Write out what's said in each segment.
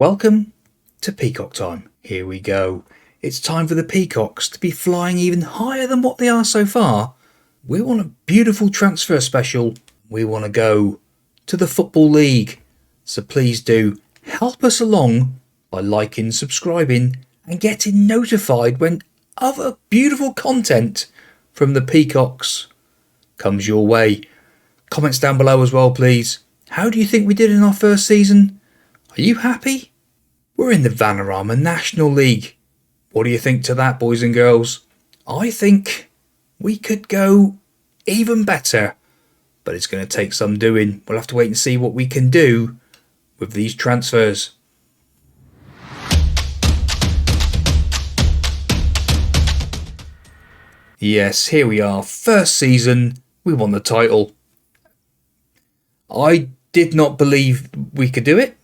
Welcome to Peacock time. Here we go. It's time for the Peacocks to be flying even higher than what they are so far. We want a beautiful transfer special. We want to go to the Football League. So please do help us along by liking, subscribing and getting notified when other beautiful content from the Peacocks comes your way. Comments down below as well, please. How do you think we did in our first season? Are you happy? We're in the Vanarama National League. What do you think to that, boys and girls? I think we could go even better, but it's going to take some doing. We'll have to wait and see what we can do with these transfers. Yes, here we are. First season, we won the title. I did not believe we could do it.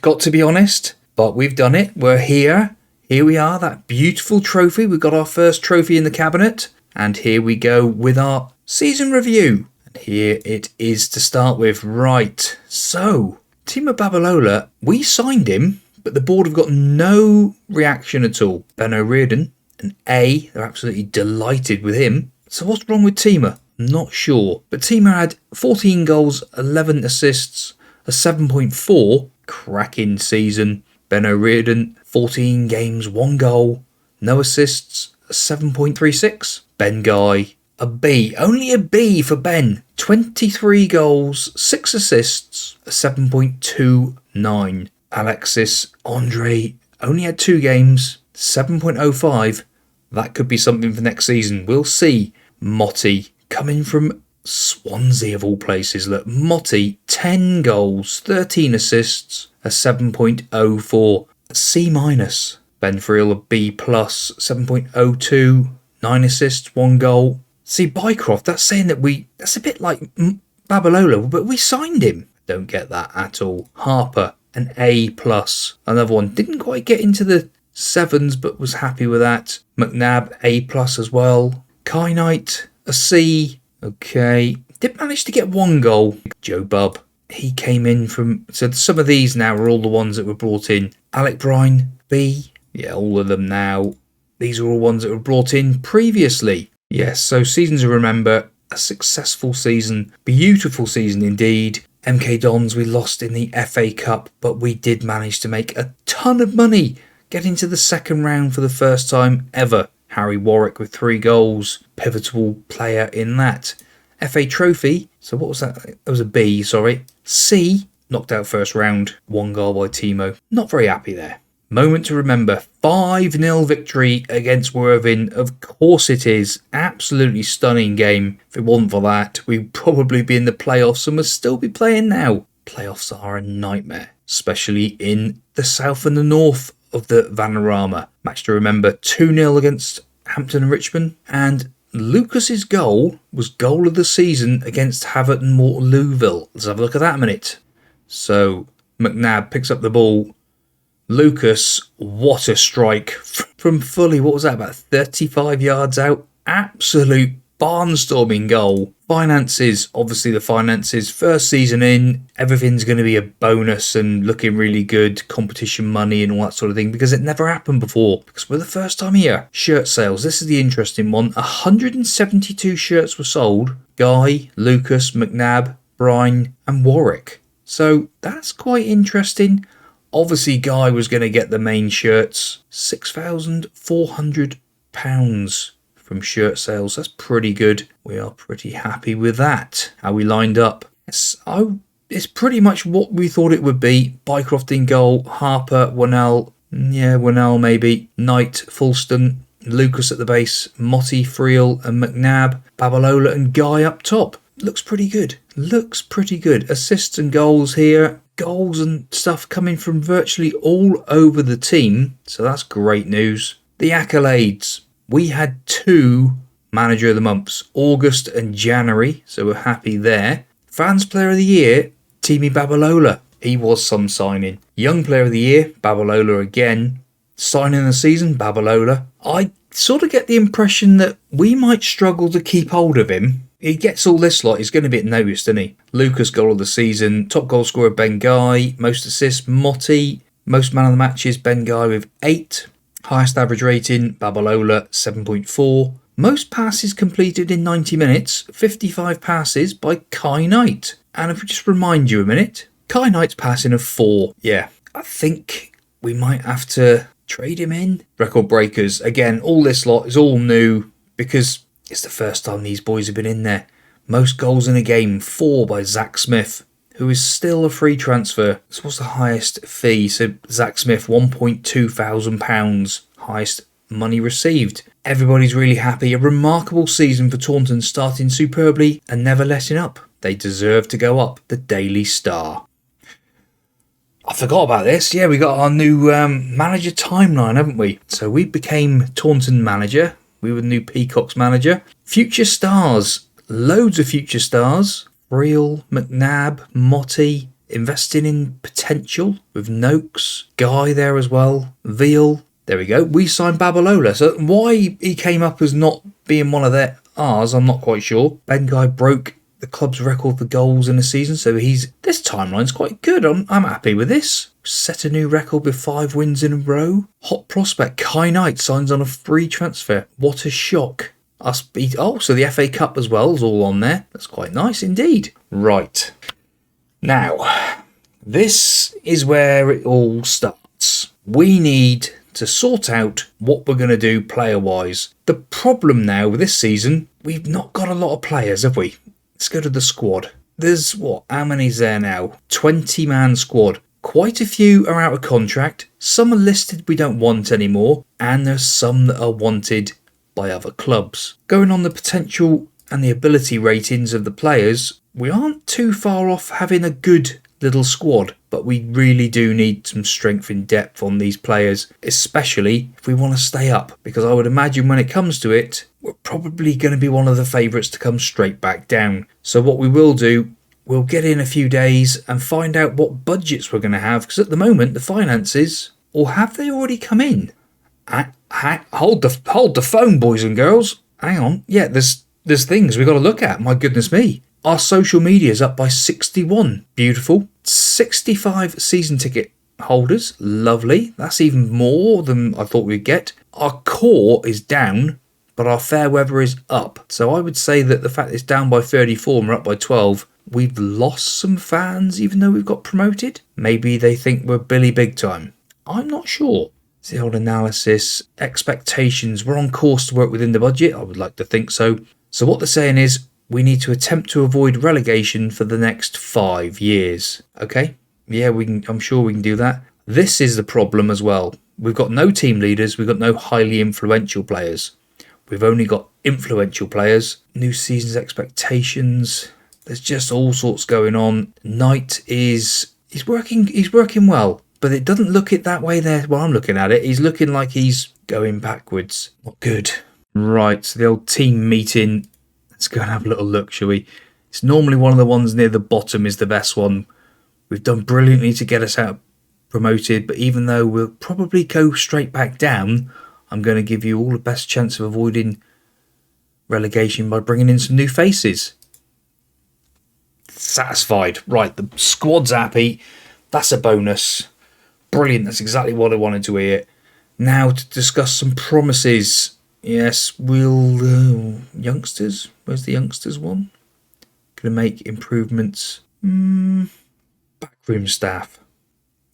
Got to be honest, but we've done it. We're here. Here we are, that beautiful trophy. We've got our first trophy in the cabinet. And here we go with our season review. And here it is to start with. Right, so Timo Babalola, we signed him, but the board have got no reaction at all. Ben O'Riordan, an A, they're absolutely delighted with him. So what's wrong with Timo? Not sure. But Timo had 14 goals, 11 assists, a 7.4. Cracking season. Ben O'Riordan, 14 games, 1 goal, no assists, a 7.36. Ben Guy, a B. Only a B for Ben. 23 goals, 6 assists, a 7.29. Alexis Andre only had 2 games, 7.05. That could be something for next season. We'll see. Motti, coming from Swansea of all places. Look, Motti, 10 goals, 13 assists, a 7.04. C minus. Ben Friel, a B plus, 7.02, 9 assists, 1 goal. See, Bycroft, that's saying that that's a bit like Babalola, but we signed him. Don't get that at all. Harper, an A plus. Another one, didn't quite get into the 7s, but was happy with that. McNabb, A plus as well. Kai Knight, a C. Okay, did manage to get 1 goal. Joe Bubb, he came in from... So some of these now are all the ones that were brought in. Alec Brine, B. Yeah, all of them now. These are all ones that were brought in previously. Yes, so season to remember. A successful season. Beautiful season indeed. MK Dons we lost in the FA Cup, but we did manage to make a ton of money. Getting to the second round for the first time ever. Harry Warwick with 3 goals, pivotal player in that. FA Trophy, so what was that? That was a B, sorry. C, knocked out first round, 1 goal by Timo. Not very happy there. Moment to remember, 5-0 victory against Worthing. Of course it is. Absolutely stunning game. If it wasn't for that, we'd probably be in the playoffs and would still be playing now. Playoffs are a nightmare, especially in the south and the north of the Vanarama. Match to remember, 2-0 against Hampton and Richmond, and Lucas's goal was goal of the season against Haverton Waterlooville. Let's have a look at that a minute. So McNabb picks up the ball. Lucas, what a strike from fully, what was that, about 35 yards out? Absolute barnstorming goal. Finances, obviously the finances, first season in, everything's going to be a bonus and looking really good, competition money and all that sort of thing, because it never happened before, because we're the first time here. Shirt sales, this is the interesting one. 172 shirts were sold. Guy, Lucas, McNabb, Brine and Warwick. So that's quite interesting. Obviously Guy was going to get the main shirts. £6,400 from shirt sales. That's pretty good. We are pretty happy with that. How we lined up. It's pretty much what we thought it would be. Bycroft in goal. Harper, Winnell. Yeah, Winnell maybe. Knight, Fulston. Lucas at the base. Motti, Friel and McNabb. Babalola and Guy up top. Looks pretty good. Looks pretty good. Assists and goals here. Goals and stuff coming from virtually all over the team. So that's great news. The accolades. We had 2 Manager of the Months, August and January, so we're happy there. Fans Player of the Year, Timo Babalola. He was some signing. Young Player of the Year, Babalola again. Signing of the season, Babalola. I sort of get the impression that we might struggle to keep hold of him. He gets all this lot, he's going to be noticed, isn't he? Lucas, goal of the season. Top goal scorer, Ben Guy. Most assists, Motti. Most man of the matches, Bengai with 8. Highest average rating, Babalola 7.4. Most passes completed in 90 minutes, 55 passes by Kai Knight. And if we just remind you a minute, Kai Knight's passing of 4. Yeah, I think we might have to trade him in. Record breakers. Again, all this lot is all new because it's the first time these boys have been in there. Most goals in a game, 4 by Zach Smith, who is still a free transfer. This was the highest fee. So Zach Smith, £1.2 thousand, highest money received. Everybody's really happy. A remarkable season for Taunton, starting superbly and never letting up. They deserve to go up. The Daily Star. I forgot about this. Yeah, we got our new manager timeline, haven't we? So we became Taunton manager. We were the new Peacocks manager. Future stars. Loads of future stars. Real, McNabb, Motti. Investing in potential with Noakes. Guy there as well. Veal. There we go. We signed Babalola. So why he came up as not being one of ours, I'm not quite sure. Bengai broke the club's record for goals in a season, so this timeline's quite good. I'm happy with this. Set a new record with 5 wins in a row. Hot prospect Kai Knight signs on a free transfer. What a shock. So the FA Cup as well is all on there. That's quite nice indeed. Right. Now, this is where it all starts. We need to sort out what we're going to do player-wise. The problem now with this season, we've not got a lot of players, have we? Let's go to the squad. There's how many's there now? 20-man squad. Quite a few are out of contract. Some are listed we don't want anymore. And there's some that are wanted by other clubs. Going on the potential and the ability ratings of the players, we aren't too far off having a good little squad. But we really do need some strength in depth on these players, especially if we want to stay up. Because I would imagine when it comes to it, we're probably going to be one of the favourites to come straight back down. So what we will do, we'll get in a few days and find out what budgets we're going to have. Because at the moment, the finances, or have they already come in? Hold the phone, boys and girls. Hang on. Yeah, there's things we've got to look at. My goodness me. Our social media is up by 61. Beautiful. 65 season ticket holders. Lovely. That's even more than I thought we'd get. Our core is down, but our fair weather is up. So I would say that the fact it's down by 34 and we're up by 12, we've lost some fans even though we've got promoted. Maybe they think we're Billy Big Time. I'm not sure. It's the old analysis. Expectations. We're on course to work within the budget. I would like to think so. So what they're saying is, we need to attempt to avoid relegation for the next 5 years. Okay? Yeah, I'm sure we can do that. This is the problem as well. We've got no team leaders. We've got no highly influential players. We've only got influential players. New season's expectations. There's just all sorts going on. Knight he's working well, but it doesn't look it that way there while I'm looking at it. He's looking like he's going backwards. Not good. Right, so the old team meeting. Let's go and have a little look, shall we? It's normally one of the ones near the bottom is the best one. We've done brilliantly to get us out promoted, but even though we'll probably go straight back down, I'm going to give you all the best chance of avoiding relegation by bringing in some new faces. Satisfied. Right, the squad's happy. That's a bonus. Brilliant, that's exactly what I wanted to hear. Now to discuss some promises. Yes, we'll... youngsters? Where's the youngsters one? Gonna make improvements. Backroom staff.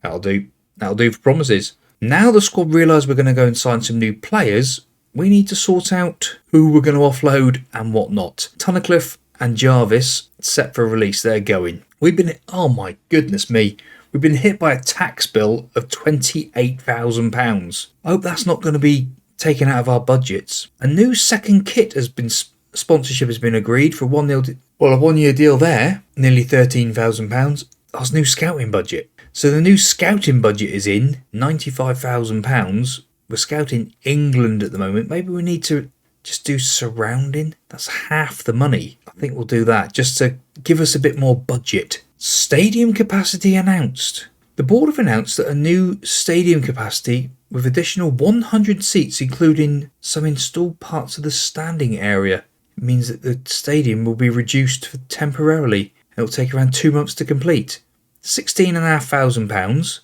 That'll do. That'll do for promises. Now the squad realise we're going to go and sign some new players, we need to sort out who we're going to offload and what not. Tunnicliffe and Jarvis set for release. They're going. We've been... oh my goodness me. We've been hit by a tax bill of £28,000. I hope that's not going to be taken out of our budgets. A new second kit has been sponsorship has been agreed for a 1-year deal there, nearly £13,000. That's new scouting budget. So the new scouting budget is in £95,000. We're scouting England at the moment. Maybe we need to just do surrounding. That's half the money. I think we'll do that just to give us a bit more budget. Stadium capacity announced. The board have announced that a new stadium capacity with additional 100 seats, including some installed parts of the standing area, means that the stadium will be reduced temporarily. It will take around 2 months to complete. £16,500.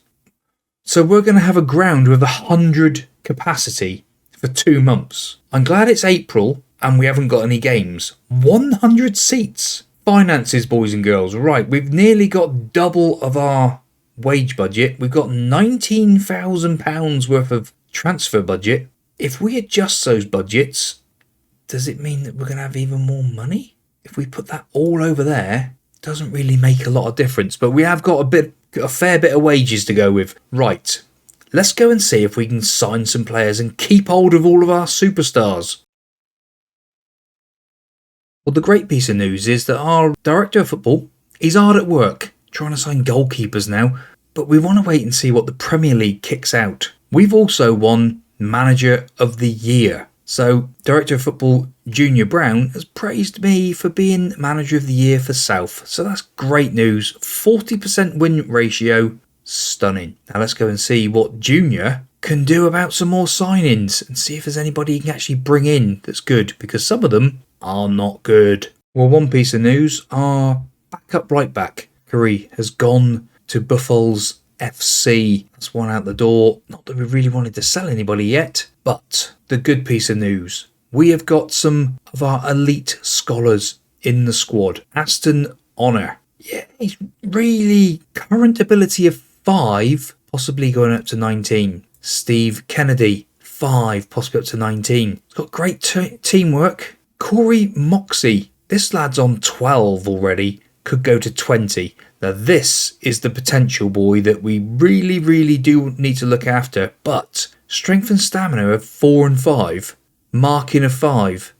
So we're going to have a ground with 100 capacity for 2 months. I'm glad it's April and we haven't got any games. 100 seats. Finances, boys and girls. Right, we've nearly got double of our wage budget. We've got £19,000 worth of transfer budget. If we adjust those budgets, does it mean that we're going to have even more money? If we put that all over there, it doesn't really make a lot of difference. But we have got a fair bit of wages to go with. Right, let's go and see if we can sign some players and keep hold of all of our superstars. Well, the great piece of news is that our director of football, he's hard at work trying to sign goalkeepers now, but we want to wait and see what the Premier League kicks out. We've also won Manager of the Year. So, Director of Football Junior Brown has praised me for being Manager of the Year for South. So that's great news. 40% win ratio. Stunning. Now let's go and see what Junior can do about some more signings and see if there's anybody he can actually bring in that's good, because some of them are not good. Well, one piece of news, our backup right back, Curry, has gone to Buffalo's FC. That's one out the door. Not that we really wanted to sell anybody yet, but the good piece of news, we have got some of our elite scholars in the squad. Aston Honor. Yeah, he's really current ability of 5, possibly going up to 19. Steve Kennedy, 5, possibly up to 19. He's got great teamwork. Corey Moxey, this lad's on 12 already, could go to 20. Now this is the potential boy that we really do need to look after, but strength and stamina of 4 and 5, marking of 5.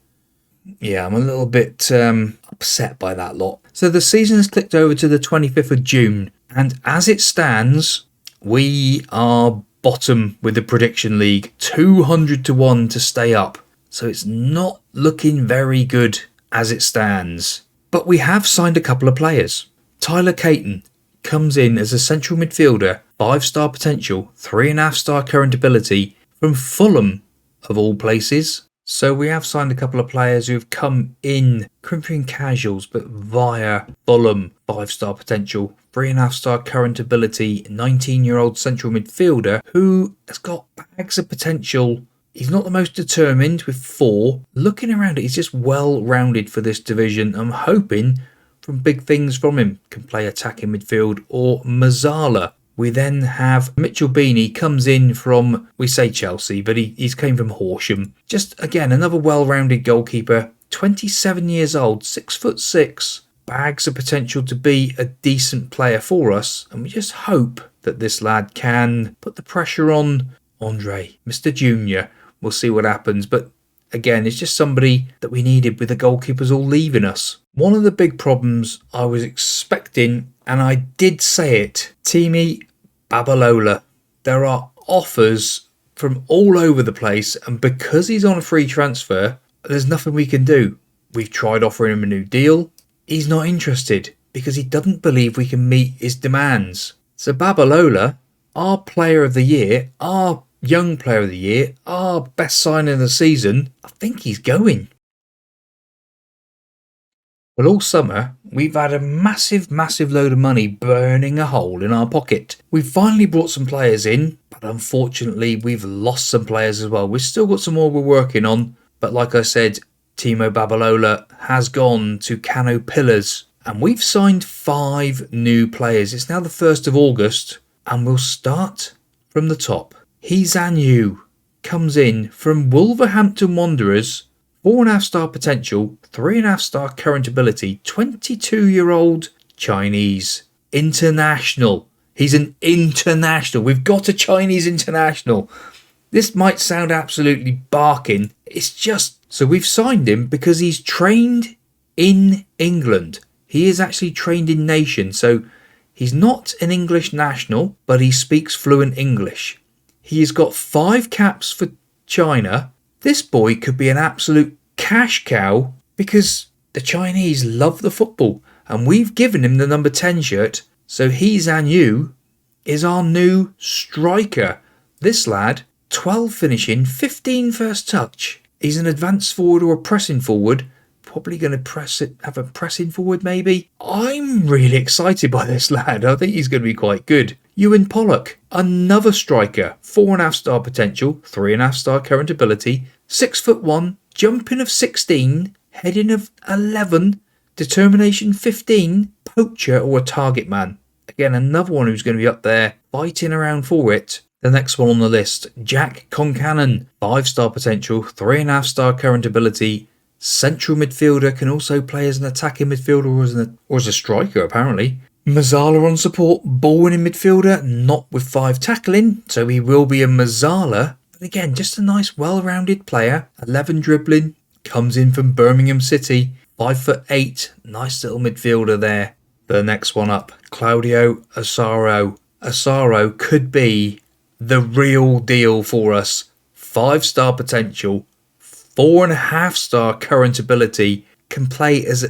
Yeah, I'm a little bit upset by that lot. So the season has clicked over to the 25th of June, and as it stands, we are bottom with the prediction league, 200 to 1 to stay up. So it's not looking very good as it stands. But we have signed a couple of players. Tyler Caton comes in as a central midfielder, 5-star potential, 3.5-star current ability from Fulham, of all places. So we have signed a couple of players who have come in Corinthian casuals, but via Fulham, 5-star potential, 3.5-star current ability, 19-year-old central midfielder who has got bags of potential. He's not the most determined with 4. Looking around it, he's just well-rounded for this division. I'm hoping from big things from him. Can play attacking midfield or Mazzala. We then have Mitchell Beanie, comes in from, we say Chelsea, but he's came from Horsham. Just, again, another well-rounded goalkeeper. 27 years old, 6'6". Bags of potential to be a decent player for us. And we just hope that this lad can put the pressure on Andre, Mr. Junior. We'll see what happens, but again, it's just somebody that we needed with the goalkeepers all leaving us. One of the big problems I was expecting, and I did say it, Timi Babalola. There are offers from all over the place, and because he's on a free transfer, there's nothing we can do. We've tried offering him a new deal. He's not interested because he doesn't believe we can meet his demands. So Babalola, our player of the year, our young player of the year, our best signing of the season, I think he's going. Well, all summer, we've had a massive load of money burning a hole in our pocket. We've finally brought some players in, but unfortunately, we've lost some players as well. We've still got some more we're working on, but like I said, Timo Babalola has gone to Cano Pillars, and we've signed 5 new players. It's now the 1st of August, and we'll start from the top. Hee-Zan Yu comes in from Wolverhampton Wanderers, 4.5-star potential, 3.5-star current ability, 22-year-old Chinese international. He's an international. We've got a Chinese international. This might sound absolutely barking. It's just, so we've signed him because he's trained in England. He is actually trained in nation. So he's not an English national, but he speaks fluent English. He's got 5 caps for China. This boy could be an absolute cash cow because the Chinese love the football. And we've given him the number 10 shirt. So Hee-Zan Yu is our new striker. This lad, 12 finishing, 15 first touch. He's an advanced forward or a pressing forward. Probably going to have a pressing forward maybe. I'm really excited by this lad. I think he's going to be quite good. Ewan Pollock, another striker, 4.5 star potential, 3.5 star current ability, 6'1", jumping of 16, heading of 11, determination 15, poacher or a target man. Again, another one who's going to be up there fighting around for it. The next one on the list, Jack Concannon, 5 star potential, 3.5 star current ability, central midfielder, can also play as an attacking midfielder or as a striker apparently. Mazzala on support, ball winning midfielder, not with 5 tackling, so he will be a Mazzala. But again, just a nice well-rounded player, 11 dribbling, comes in from Birmingham City, 5'8", nice little midfielder there. The next one up, Claudio Asaro. Asaro could be the real deal for us. 5 star potential, 4.5 star current ability, can play as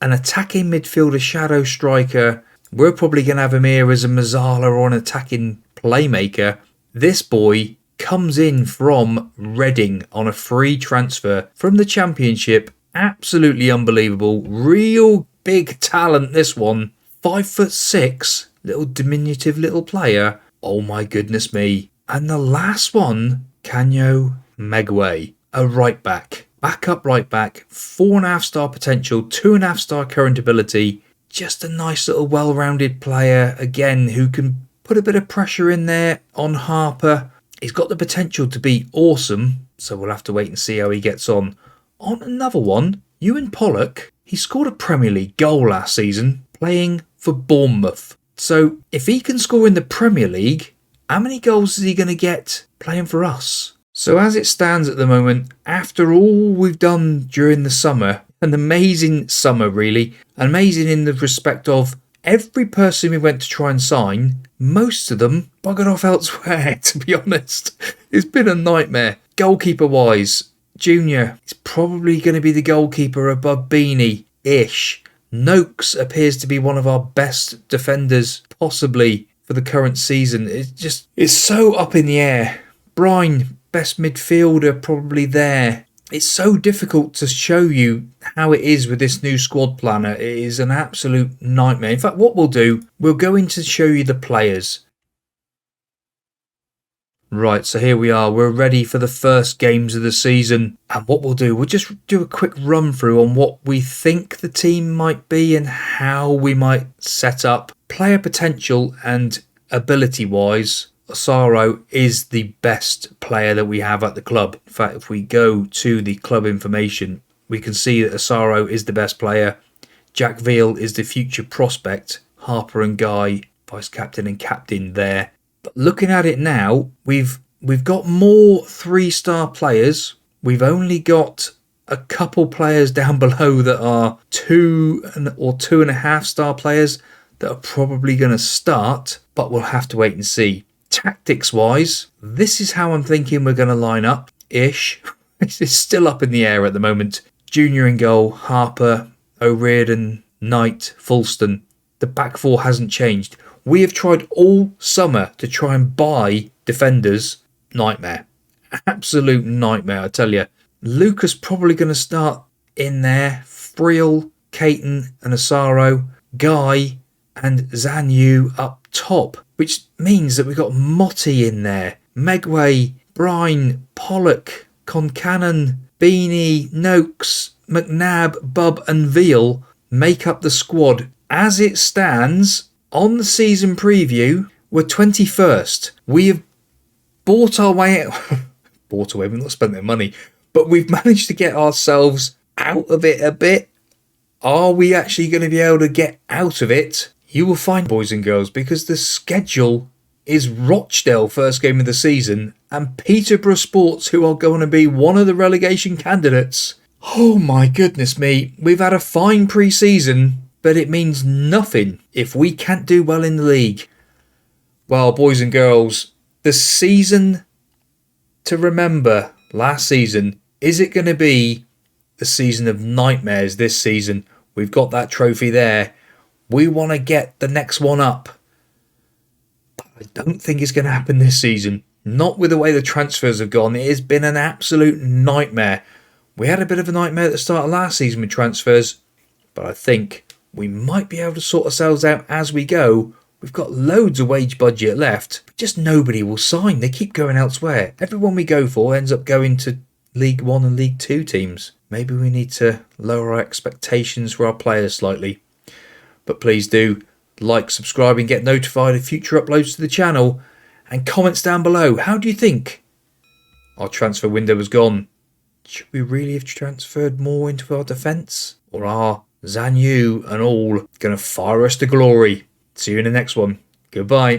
an attacking midfielder, shadow striker. We're probably going to have him here as a Mazzala or an attacking playmaker. This boy comes in from Reading on a free transfer from the Championship. Absolutely unbelievable. Real big talent, this one. 5'6", little diminutive little player. Oh my goodness me. And the last one, Kanyo Megway, a right back. Backup right back, 4.5 star potential, 2.5 star current ability. Just a nice little well-rounded player, again, who can put a bit of pressure in there on Harper. He's got the potential to be awesome, so we'll have to wait and see how he gets on. On another one, Ewan Pollock, he scored a Premier League goal last season, playing for Bournemouth. So if he can score in the Premier League, how many goals is he going to get playing for us? So as it stands at the moment, after all we've done during the summer, an amazing summer really, amazing in the respect of every person we went to try and sign, most of them buggered off elsewhere, to be honest. It's been a nightmare. Goalkeeper wise, Junior is probably going to be the goalkeeper above Beanie-ish. Noakes appears to be one of our best defenders, possibly, for the current season. It's so up in the air. Brine, best midfielder, probably there. It's so difficult to show you how it is with this new squad planner. It is an absolute nightmare. In fact, what we'll do, we'll go in to show you the players. Right, so here we are. We're ready for the first games of the season. And what we'll do, we'll just do a quick run through on what we think the team might be and how we might set up. Player potential and ability-wise, Asaro is the best player that we have at the club. In fact, if we go to the club information, we can see that Asaro is the best player. Jack Veal is the future prospect. Harper and Guy, vice-captain and captain there. But looking at it now, we've got more 3-star players. We've only got a couple players down below that are 2 or 2.5 star players that are probably going to start, but we'll have to wait and see. Tactics wise, this is how I'm thinking we're going to line up ish. It's still up in the air at the moment. Junior in goal, Harper, O'Riordan, Knight, Fulston. The back four hasn't changed. We have tried all summer to try and buy defenders. Nightmare. Absolute nightmare, I tell you. Lucas probably going to start in there. Friel, Caton and Asaro. Guy and Zanyu up top. Which means that we've got Motti in there. Megway, Brine, Pollock, Concannon, Beanie, Noakes, McNabb, Bub and Veal make up the squad. As it stands, on the season preview, we're 21st. We have bought our way we've not spent their money, but we've managed to get ourselves out of it a bit. Are we actually going to be able to get out of it? You will find, boys and girls, because the schedule is Rochdale first game of the season and Peterborough Sports, who are going to be one of the relegation candidates. Oh my goodness me, we've had a fine pre-season, but it means nothing if we can't do well in the league. Well, boys and girls, the season to remember last season, is it going to be the season of nightmares this season? We've got that trophy there. We want to get the next one up. But I don't think it's going to happen this season. Not with the way the transfers have gone. It has been an absolute nightmare. We had a bit of a nightmare at the start of last season with transfers, but I think we might be able to sort ourselves out as we go We've got loads of wage budget left, but just nobody will sign. They keep going elsewhere. Everyone we go for ends up going to League 1 and League 2 teams. Maybe we need to lower our expectations for our players slightly. But please do like, subscribe and get notified of future uploads to the channel. And comments down below. How do you think our transfer window has gone? Should we really have transferred more into our defence? Or are Zhang Yu and all going to fire us to glory? See you in the next one. Goodbye.